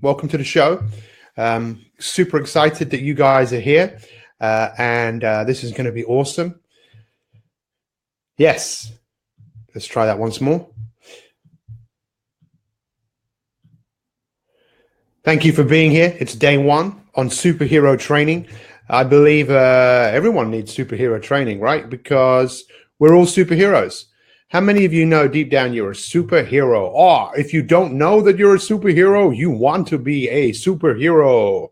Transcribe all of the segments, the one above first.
Welcome to the show. Super excited that you guys are here, and this is going to be awesome. Yes, let's try that once more. Thank you for being here. It's day one on superhero training. I believe everyone needs superhero training, right? Because we're all superheroes. How many of you know deep down you're a superhero? Or if you don't know that you're a superhero, you want to be a superhero.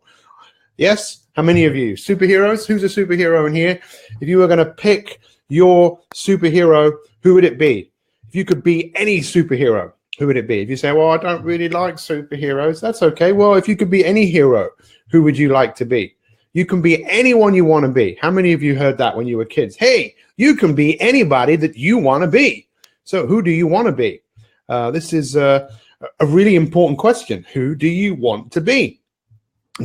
Yes? How many of you? Superheroes? Who's a superhero in here? If you were going to pick your superhero, who would it be? If you could be any superhero, who would it be? If you say, well, I don't really like superheroes, that's okay. Well, if you could be any hero, who would you like to be? You can be anyone you want to be. How many of you heard that when you were kids? Hey, you can be anybody that you want to be. So who do you want to be? This is a really important question. Who do you want to be?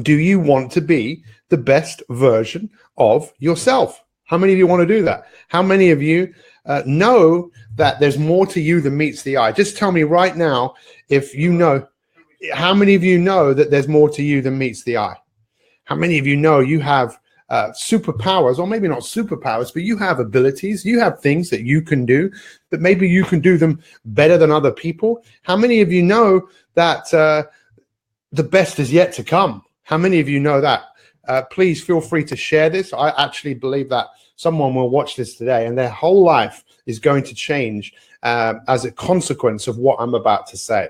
Do you want to be the best version of yourself? How many of you want to do that? How many of you know that there's more to you than meets the eye? Just tell me right now if you know. How many of you know that there's more to you than meets the eye? How many of you know you have superpowers, or maybe not superpowers, but you have abilities, you have things that you can do, that maybe you can do them better than other people? How many of you know that the best is yet to come? How many of you know that? Please feel free to share this. I actually believe that someone will watch this today and their whole life is going to change as a consequence of what I'm about to say.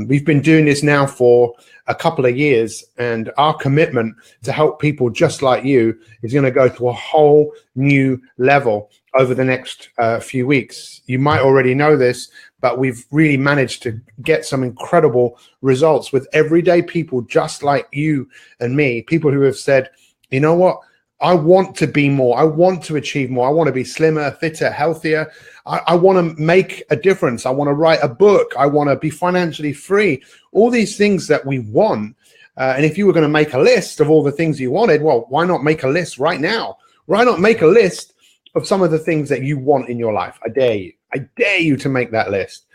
We've been doing this now for a couple of years, and our commitment to help people just like you is going to go to a whole new level over the next few weeks. You might already know this, but we've really managed to get some incredible results with everyday people just like you and me, people who have said, you know what? I want to be more. I want to achieve more. I want to be slimmer, fitter, healthier. I want to make a difference. I want to write a book. I want to be financially free. All these things that we want. And if you were going to make a list of all the things you wanted, well, why not make a list right now? Why not make a list of some of the things that you want in your life? I dare you. I dare you to make that list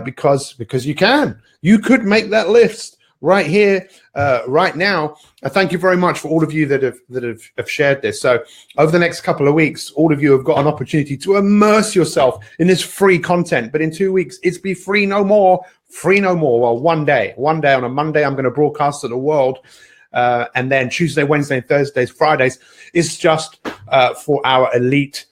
because you can. You could make that list right here, right now. Thank you very much for all of you that have shared this. So over the next couple of weeks, all of you have got an opportunity to immerse yourself in this free content. But in 2 weeks, it's be free no more. Free no more. Well, one day on a Monday, I'm going to broadcast to the world. And then Tuesday, Wednesday, Thursdays, Fridays is just for our elite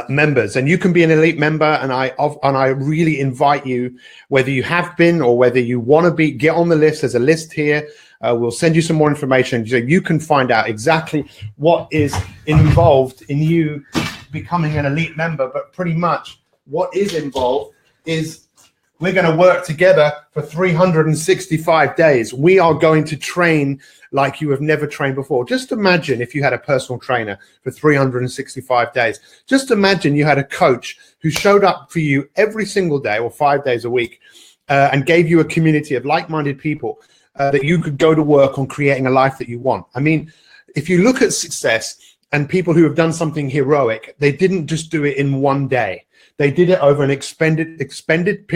members. And you can be an elite member, and I really invite you, whether you have been or whether you want to be, get on the list. There's a list here. We'll send you some more information so you can find out exactly what is involved in you becoming an elite member. But pretty much what is involved is we're going to work together for 365 days. We are going to train like you have never trained before. Just imagine if you had a personal trainer for 365 days. Just imagine you had a coach who showed up for you every single day or 5 days a week and gave you a community of like-minded people that you could go to work on creating a life that you want. I mean, if you look at success and people who have done something heroic, they didn't just do it in one day. They did it over an extended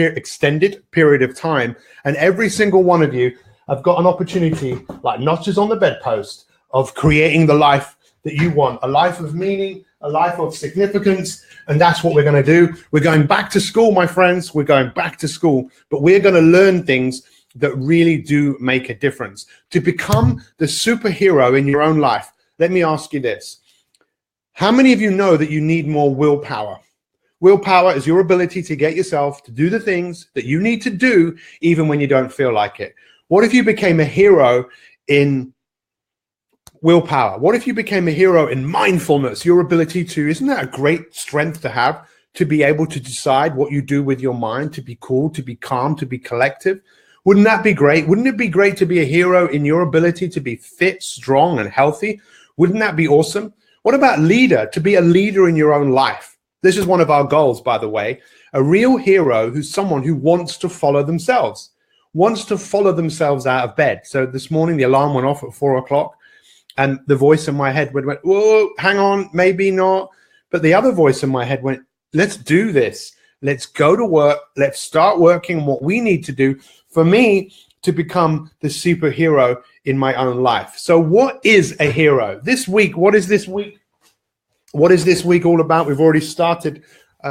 period of time. And every single one of you have got an opportunity, like notches on the bedpost, of creating the life that you want, a life of meaning, a life of significance. And that's what we're going to do. We're going back to school, my friends. We're going back to school, but we're going to learn things that really do make a difference. To become the superhero in your own life, let me ask you this. How many of you know that you need more willpower? Willpower is your ability to get yourself to do the things that you need to do, even when you don't feel like it. What if you became a hero in willpower? What if you became a hero in mindfulness? Your ability to, isn't that a great strength to have, to be able to decide what you do with your mind, to be cool, to be calm, to be collective? Wouldn't that be great? Wouldn't it be great to be a hero in your ability to be fit, strong, and healthy? Wouldn't that be awesome? What about leader, to be a leader in your own life? This is one of our goals, by the way. A real hero who's someone who wants to follow themselves, out of bed. So this morning, the alarm went off at 4 o'clock and the voice in my head went, whoa, hang on, maybe not. But the other voice in my head went, let's do this. Let's go to work. Let's start working on what we need to do. For me, to become the superhero in my own life. So what is a hero? This week, what is this week? What is this week all about? We've already started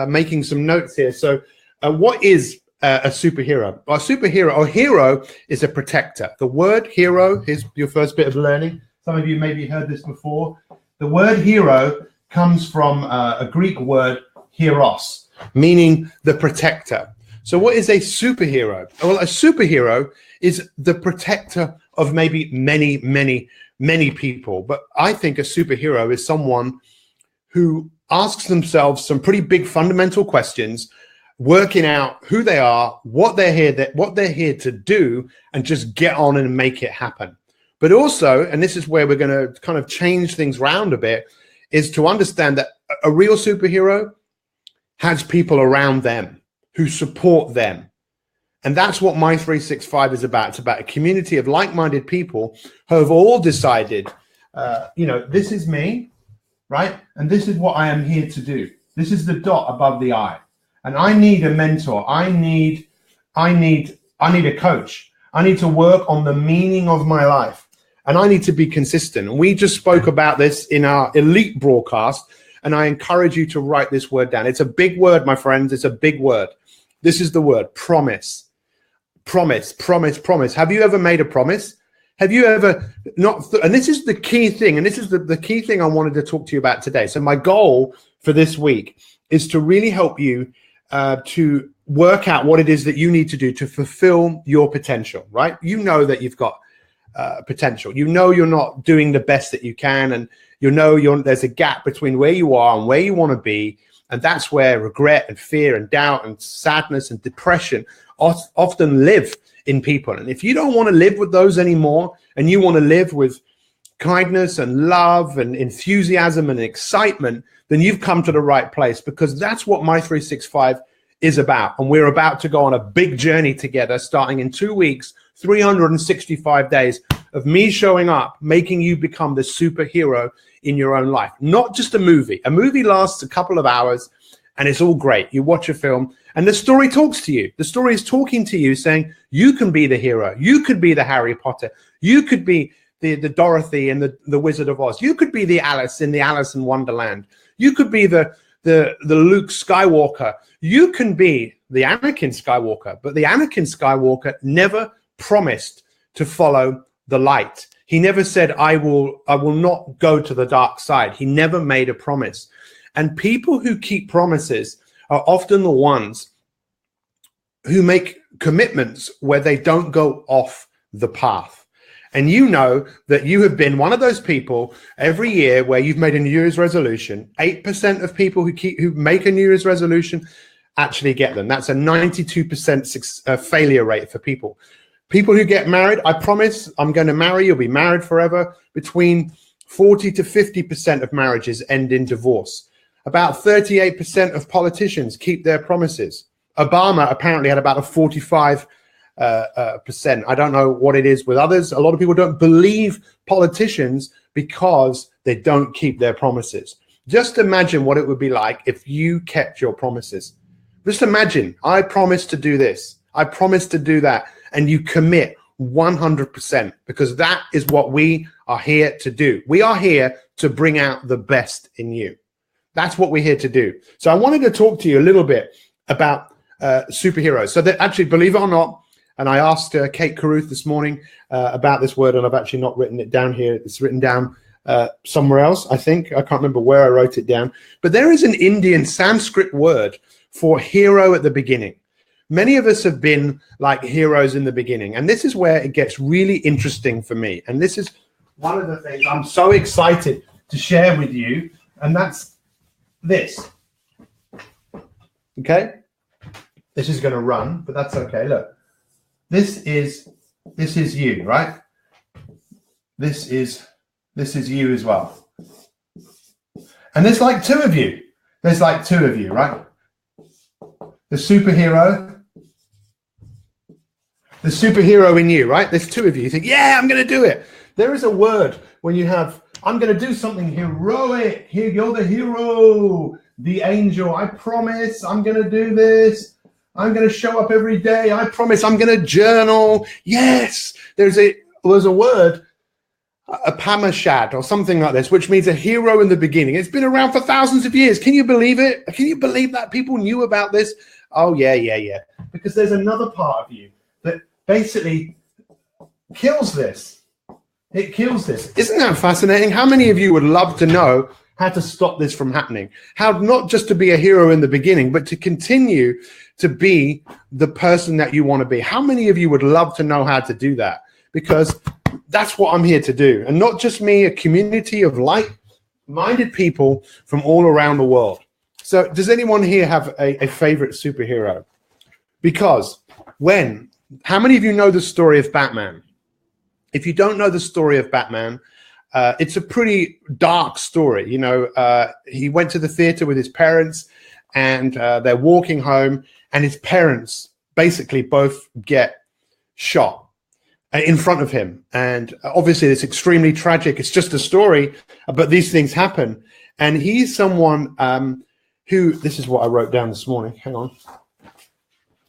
making some notes here. So what is a superhero? A superhero or hero is a protector. The word hero, here's your first bit of learning. Some of you maybe heard this before. The word hero comes from a Greek word, heros, meaning the protector. So what is a superhero? Well, a superhero is the protector of maybe many people. But I think a superhero is someone who asks themselves some pretty big fundamental questions, working out who they are, what they're here to do, and just get on and make it happen. But also, and this is where we're going to kind of change things around a bit, is to understand that a real superhero has people around them who support them. And that's what My 365 is about. It's about a community of like-minded people who have all decided, this is me, right? And this is what I am here to do. This is the dot above the I. And I need a mentor. I need a coach. I need to work on the meaning of my life. And I need to be consistent. And we just spoke about this in our elite broadcast. And I encourage you to write this word down. It's a big word, my friends. It's a big word. This is the word promise. Promise, promise, promise. Have you ever made a promise? Have you ever not? And this is the key thing. And this is the key thing I wanted to talk to you about today. So my goal for this week is to really help you to work out what it is that you need to do to fulfill your potential, right? You know that you've got potential. You know you're not doing the best that you can, and there's a gap between where you are and where you want to be, and that's where regret and fear and doubt and sadness and depression often live in people. And if you don't want to live with those anymore, and you want to live with kindness and love and enthusiasm and excitement, then you've come to the right place, because that's what My 365 is about. And we're about to go on a big journey together, starting in 2 weeks, 365 days of me showing up, making you become the superhero in your own life. Not just a movie. A movie lasts a couple of hours and it's all great. You watch a film and the story talks to you. The story is talking to you, saying you can be the hero. You could be the Harry Potter. You could be the Dorothy and the Wizard of Oz. You could be the Alice in the Alice in Wonderland. You could be the Luke Skywalker. You can be the Anakin Skywalker. But the Anakin Skywalker never promised to follow the light. He never said, I will not go to the dark side. He never made a promise. And people who keep promises are often the ones who make commitments where they don't go off the path. And you know that you have been one of those people every year where you've made a New Year's resolution. 8% of people who make a New Year's resolution actually get them. That's a 92% failure rate for people. People who get married, I promise I'm going to marry, you'll be married forever. Between 40 to 50% of marriages end in divorce. About 38% of politicians keep their promises. Obama apparently had about a 45%. I don't know what it is with others. A lot of people don't believe politicians because they don't keep their promises. Just imagine what it would be like if you kept your promises. Just imagine, I promised to do this. I promised to do that. And you commit 100%, because that is what we are here to do. We are here to bring out the best in you. That's what we're here to do. So I wanted to talk to you a little bit about superheroes. So that actually, believe it or not, and I asked Kate Caruth this morning about this word, and I've actually not written it down here. It's written down somewhere else, I think. I can't remember where I wrote it down. But there is an Indian Sanskrit word for hero at the beginning. Many of us have been like heroes in the beginning. And this is where it gets really interesting for me. And this is one of the things I'm so excited to share with you. And that's this. Okay? This is going to run, but that's okay. Look, this is you, right? This is you as well. And there's like two of you. There's like two of you, right? The superhero in you, right? There's two of you. You think, yeah, I'm going to do it. There is a word when you have, I'm going to do something heroic. Here, you're the hero, the angel. I promise I'm going to do this. I'm going to show up every day. I promise I'm going to journal. Yes, there's a word, a pamashad or something like this, which means a hero in the beginning. It's been around for thousands of years. Can you believe it? Can you believe that people knew about this? Oh, yeah. Because there's another part of you that basically kills this. It kills this. Isn't that fascinating? How many of you would love to know how to stop this from happening? How not just to be a hero in the beginning, but to continue to be the person that you want to be. How many of you would love to know how to do that? Because that's what I'm here to do. And not just me, a community of like-minded people from all around the world. So does anyone here have a favorite superhero? Because how many of you know the story of Batman? If you don't know the story of Batman, it's a pretty dark story. You know, he went to the theater with his parents and they're walking home and his parents basically both get shot in front of him. And obviously it's extremely tragic. It's just a story, but these things happen. And he's someone who, this is what I wrote down this morning. Hang on.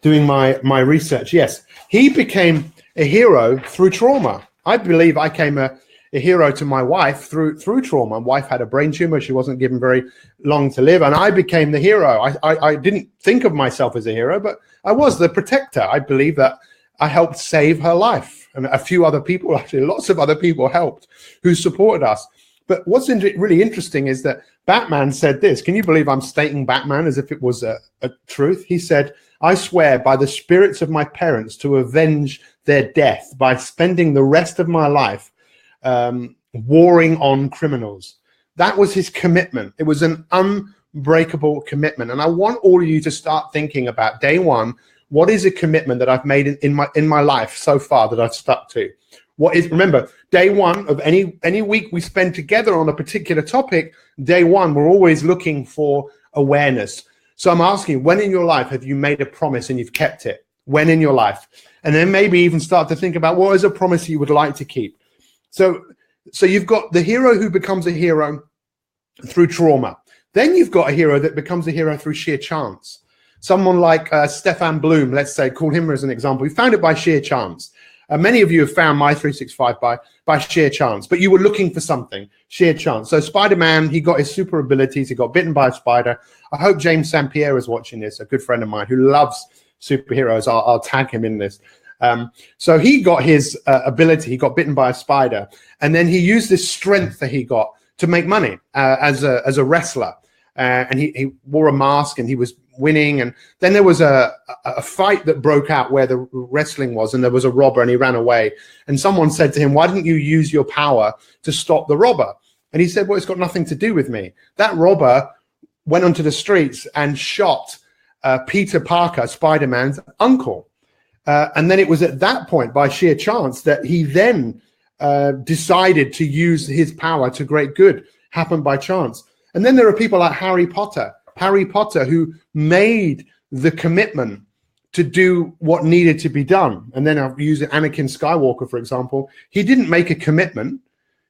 Doing my research. Yes, he became a hero through trauma. I believe I came a hero to my wife through trauma. My wife had a brain tumor. She wasn't given very long to live. And I became the hero. I didn't think of myself as a hero, but I was the protector. I believe that I helped save her life. And a few other people, actually, lots of other people helped who supported us. But what's really interesting is that Batman said this. Can you believe I'm stating Batman as if it was a truth? He said, I swear by the spirits of my parents to avenge their death by spending the rest of my life warring on criminals. That was his commitment. It was an unbreakable commitment. And I want all of you to start thinking about day one. What is a commitment that I've made in my life so far that I've stuck to? Remember, day one of any week we spend together on a particular topic, day one, we're always looking for awareness. So I'm asking, when in your life have you made a promise and you've kept it? When in your life? And then maybe even start to think about what is a promise you would like to keep. So you've got the hero who becomes a hero through trauma. Then you've got a hero that becomes a hero through sheer chance. Someone like Stefan Bloom, let's say, call him as an example. He found it by sheer chance. Many of you have found My 365 by sheer chance, but you were looking for something, sheer chance. So Spider-Man, he got his super abilities. He got bitten by a spider. I hope James St. Pierre is watching this, a good friend of mine who loves superheroes. I'll tag him in this. So he got his ability. He got bitten by a spider, and then he used this strength that he got to make money as a wrestler. And he wore a mask and he was winning. And then there was a fight that broke out where the wrestling was, and there was a robber and he ran away. And someone said to him, why didn't you use your power to stop the robber? And he said, well, it's got nothing to do with me. That robber went onto the streets and shot Peter Parker, Spider-Man's uncle. And then it was at that point, by sheer chance, that he then decided to use his power to great good. Happened by chance. And then there are people like Harry Potter, who made the commitment to do what needed to be done. And then I've used Anakin Skywalker, for example. He didn't make a commitment.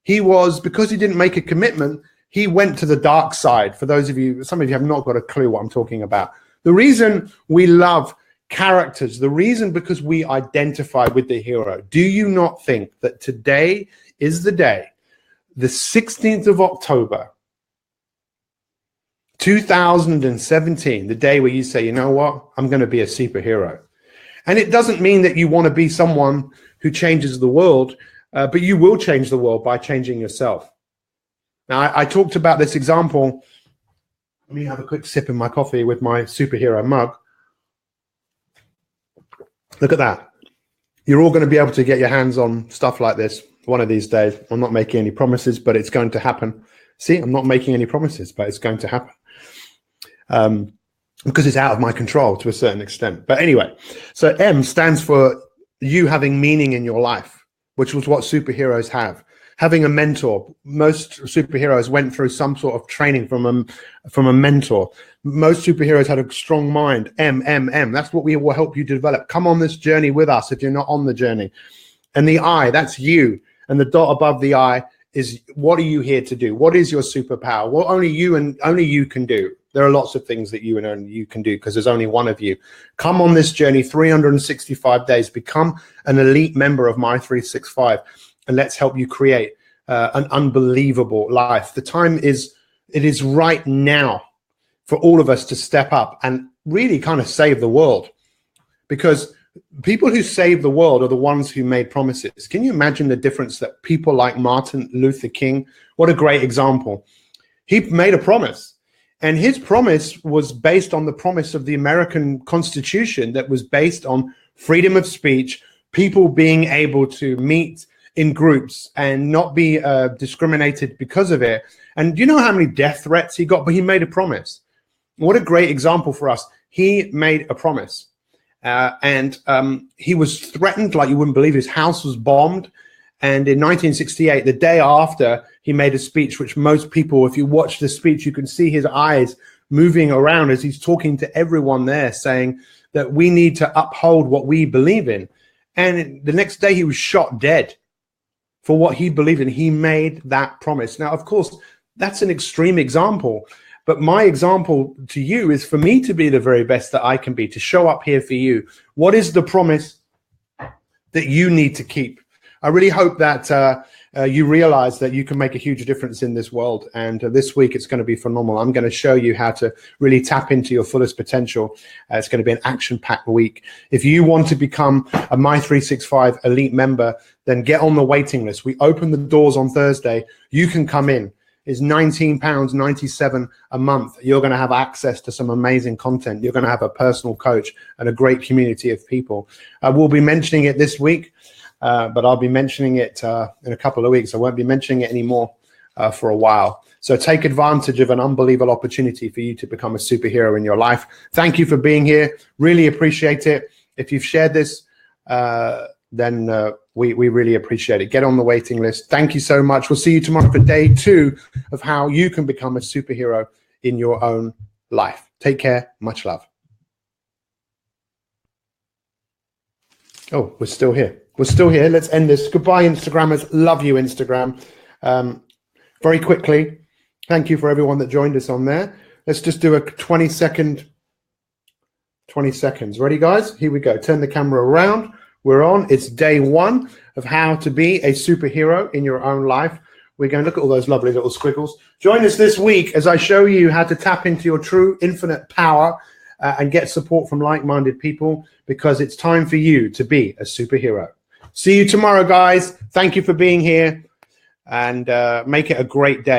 Because he didn't make a commitment, he went to the dark side. For those of you, some of you have not got a clue what I'm talking about. The reason we love characters, the reason because we identify with the hero. Do you not think that today is the day, the 16th of October, 2017, the day where you say, you know what, I'm going to be a superhero. And it doesn't mean that you want to be someone who changes the world, but you will change the world by changing yourself. Now, I talked about this example. Let me have a quick sip of my coffee with my superhero mug. Look at that. You're all going to be able to get your hands on stuff like this one of these days. I'm not making any promises, but it's going to happen. See, I'm not making any promises, but it's going to happen. Because it's out of my control to a certain extent. But anyway, so M stands for you having meaning in your life, which was what superheroes have. Having a mentor. Most superheroes went through some sort of training from a mentor. Most superheroes had a strong mind. M. That's what we will help you develop. Come on this journey with us if you're not on the journey. And the I, that's you. And the dot above the I is what are you here to do? What is your superpower? What only you can do? There are lots of things that you can do because there's only one of you. Come on this journey, 365 days. Become an elite member of My365, and let's help you create an unbelievable life. The time is right now for all of us to step up and really kind of save the world, because people who save the world are the ones who made promises. Can you imagine the difference that people like Martin Luther King, what a great example. He made a promise, and his promise was based on the promise of the American Constitution that was based on freedom of speech, people being able to meet in groups and not be discriminated because of it. And do you know how many death threats he got? But he made a promise. What a great example for us. He made a promise. And he was threatened like you wouldn't believe. His house was bombed. And in 1968, the day after, he made a speech, which most people, if you watch the speech, you can see his eyes moving around as he's talking to everyone there, saying that we need to uphold what we believe in. And the next day, he was shot dead for what he believed in. He made that promise. Now, of course, that's an extreme example. But my example to you is for me to be the very best that I can be, to show up here for you. What is the promise that you need to keep? I really hope that you realize that you can make a huge difference in this world. And this week, it's going to be phenomenal. I'm going to show you how to really tap into your fullest potential. It's going to be an action-packed week. If you want to become a My365 elite member, then get on the waiting list. We open the doors on Thursday. You can come in. Is £19.97 a month. You're going to have access to some amazing content. You're going to have a personal coach and a great community of people. We'll be mentioning it this week, but I'll be mentioning it in a couple of weeks. I won't be mentioning it anymore for a while. So take advantage of an unbelievable opportunity for you to become a superhero in your life. Thank you for being here. Really appreciate it. If you've shared this, then we really appreciate it. Get on the waiting list. Thank you so much. We'll see you tomorrow for day 2 of how you can become a superhero in your own life. Take care. Much love. Oh, we're still here. We're still here. Let's end this. Goodbye, Instagrammers. Love you, Instagram. Very quickly, thank you for everyone that joined us on there. Let's just do a 20 seconds. Ready, guys? Here we go. Turn the camera around. We're on. It's day 1 of how to be a superhero in your own life. We're going to look at all those lovely little squiggles. Join us this week as I show you how to tap into your true infinite power and get support from like-minded people, because it's time for you to be a superhero. See you tomorrow, guys. Thank you for being here, and make it a great day.